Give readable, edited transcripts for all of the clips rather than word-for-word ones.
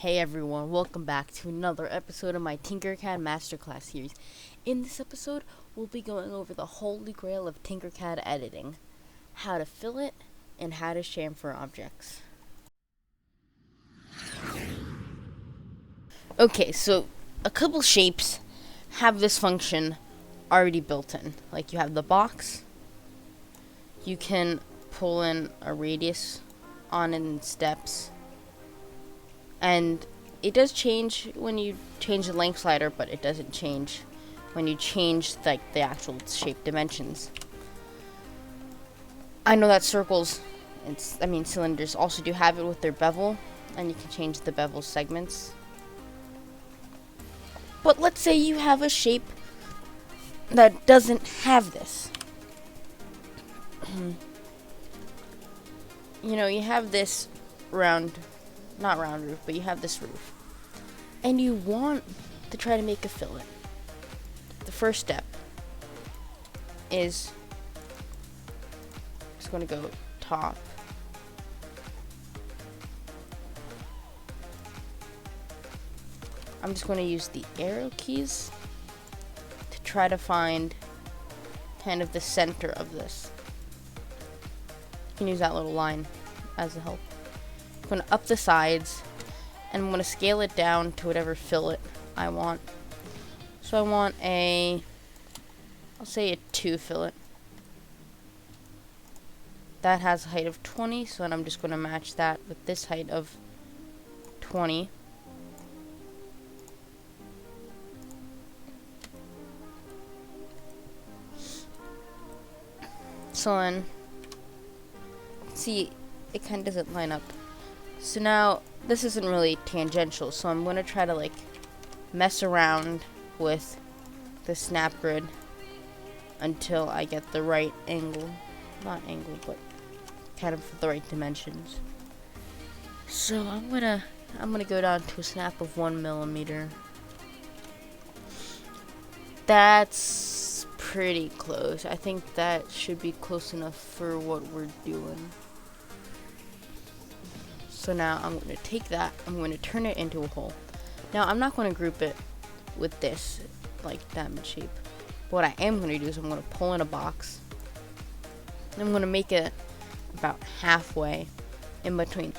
Hey everyone, welcome back to another episode of my TinkerCad Master Class series. In this episode, we'll be going over the holy grail of TinkerCad editing, how to fillet and how to chamfer objects. Okay, so a couple shapes have this function already built in. Like you have the box, you can pull in a radius on in steps, and it does change when you change the length slider, but it doesn't change when you change the actual shape dimensions. I know that circles, cylinders also do have it with their bevel, and you can change the bevel segments. But let's say you have a shape that doesn't have this. You have this not round roof, but you have this roof, and you want to try to make a fillet. The first step is just going to go top, I'm just going to use the arrow keys to try to find kind of the center of this. You can use that little line as a help. I'm going to up the sides, and I'm going to scale it down to whatever fillet I want. So I want I'll say a 2 fillet. That has a height of 20, so then I'm just going to match that with this height of 20. So then, see, it kind of doesn't line up. So now, this isn't really tangential, so I'm going to try to mess around with the snap grid until I get the right angle. Not angle, but kind of the right dimensions. So I'm gonna go down to a snap of 1 millimeter. That's pretty close. I think that should be close enough for what we're doing. So now I'm going to take that, I'm going to turn it into a hole. Now I'm not going to group it with this, like diamond shape. What I am going to do is I'm going to pull in a box. I'm going to make it about halfway in between.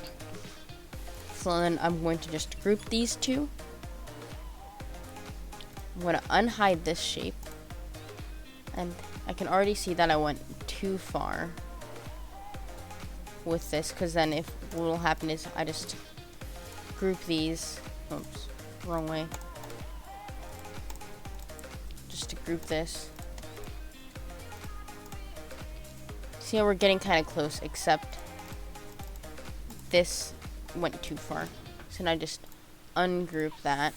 So then I'm going to just group these two. I'm going to unhide this shape. And I can already see that I went too far with this, because then what will happen is I just group these. Oops, wrong way. Just to group this. See how we're getting kind of close, except this went too far. So now I just ungroup that,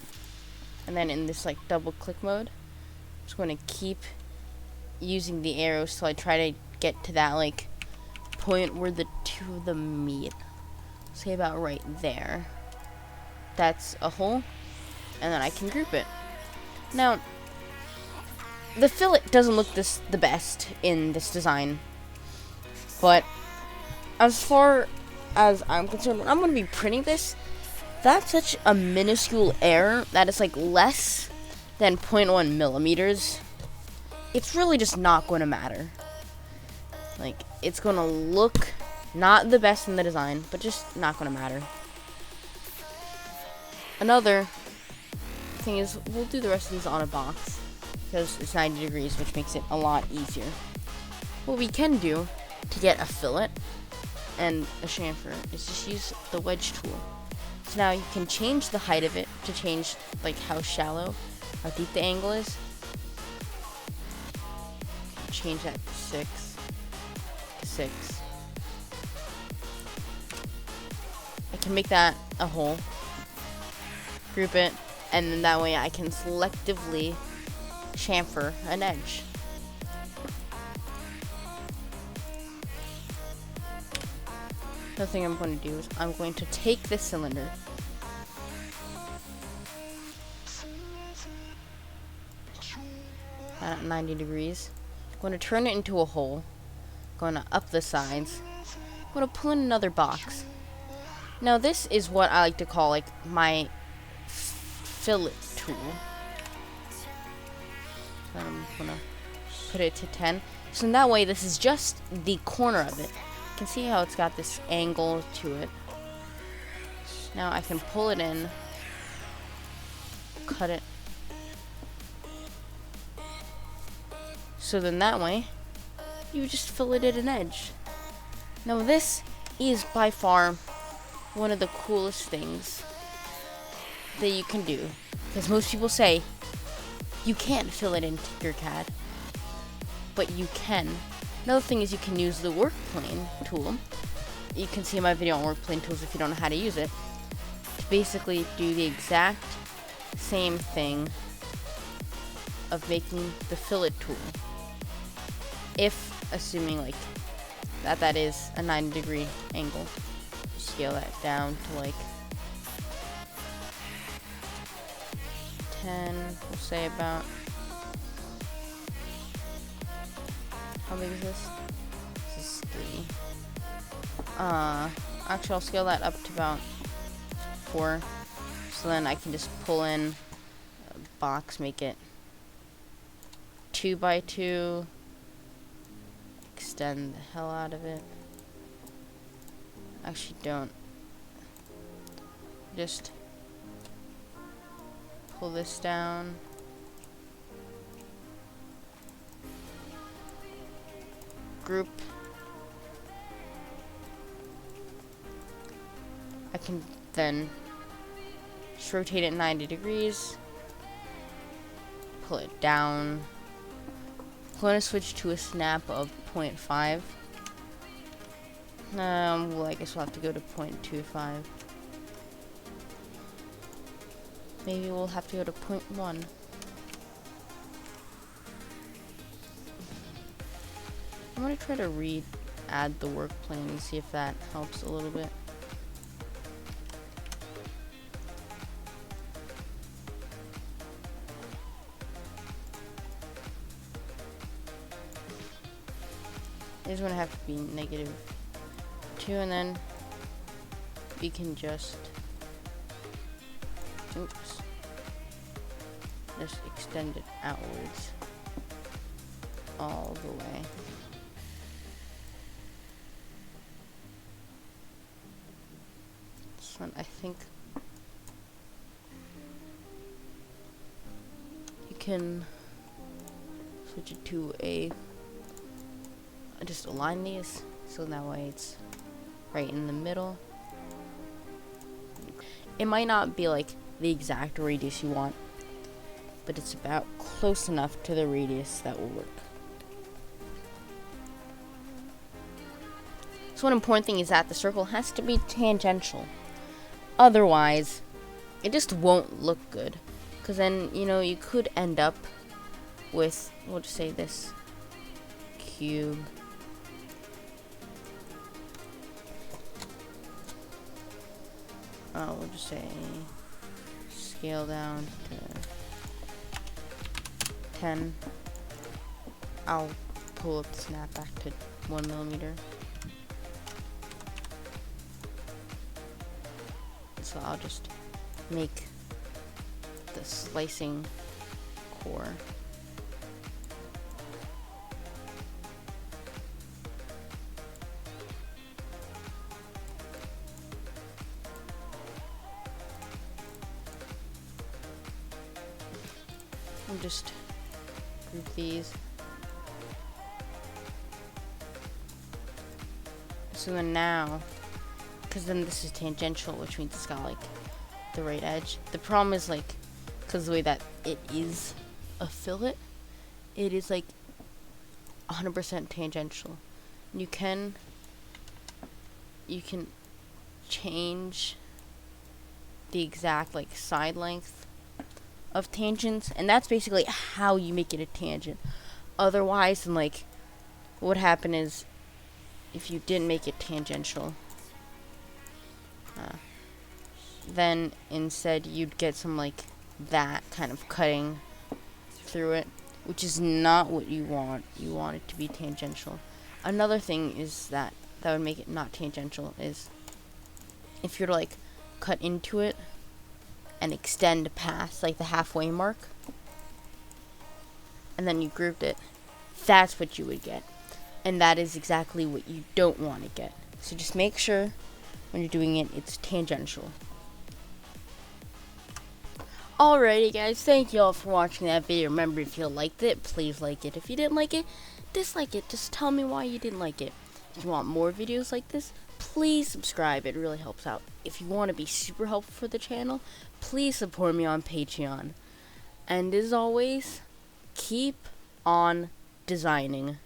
and then in this double click mode, I'm just going to keep using the arrows till I try to get to that point where the two of them meet. Say about right there. That's a hole, and then I can group it. Now, the fillet doesn't look the best in this design, but as far as I'm concerned, when I'm going to be printing this, that's such a minuscule error that it's less than 0.1 millimeters. It's really just not going to matter. It's going to look not the best in the design, but just not going to matter. Another thing is, we'll do the rest of these on a box, because it's 90 degrees, which makes it a lot easier. What we can do to get a fillet and a chamfer is just use the wedge tool. So now you can change the height of it to change how shallow, how deep the angle is. Change that to 6 to 6. I can make that a hole, group it, and then that way I can selectively chamfer an edge. The thing I'm going to do is I'm going to take this cylinder, at 90 degrees. I'm going to turn it into a hole. I'm going to up the sides. I'm going to pull in another box. Now this is what I like to call like my fillet tool. So I'm gonna put it to 10. So in that way, this is just the corner of it. You can see how it's got this angle to it. Now I can pull it in, cut it. So then that way, you just filleted an edge. Now this is by far one of the coolest things that you can do. Because most people say, you can't fillet in TinkerCad. But you can. Another thing is you can use the Workplane tool. You can see my video on Workplane tools if you don't know how to use it. To basically do the exact same thing of making the fillet tool. If, assuming like, that is a 90-degree angle. Scale that down to like 10, we'll say about. How big is this? This is 3. Actually I'll scale that up to about 4. So then I can just pull in a box, make it 2 by 2. Extend the hell out of it. Actually don't. Just pull this down. Group. I can then just rotate it 90 degrees. Pull it down. I'm going to switch to a snap of 0.5. Well, I guess we'll have to go to 0.25. Maybe we'll have to go to 0.1. I'm going to try to add the Workplane and see if that helps a little bit. It's going to have to be -2, and then we can just extend it outwards all the way. This one, I think you can switch it to just align these so that way it's right in the middle. It might not be like the exact radius you want, but it's about close enough to the radius that will work. So one important thing is that the circle has to be tangential. Otherwise, it just won't look good. Because then, you could end up with, we'll just say this cube. We'll just say scale down to 10. I'll pull up the snap back to 1 millimeter. So I'll just make the slicing core. And just group these. So then now, because then this is tangential, which means it's got like the right edge. The problem is like, because the way that it is a fillet, it is like 100% tangential. You can change the exact like side length of tangents, and that's basically how you make it a tangent. Otherwise, then like what would happen is if you didn't make it tangential, then instead you'd get some like that kind of cutting through it, which is not what you want. You want it to be tangential. Another thing is that would make it not tangential is if you're to like cut into it and extend past like the halfway mark, and then you grouped it, that's what you would get. And that is exactly what you don't want to get. So just make sure when you're doing it, it's tangential. Alrighty guys, thank you all for watching that video. Remember, if you liked it, please like it. If you didn't like it, dislike it. Just tell me why you didn't like it. If you want more videos like this, please subscribe. It really helps out. If you want to be super helpful for the channel, please support me on Patreon. And as always, keep on designing.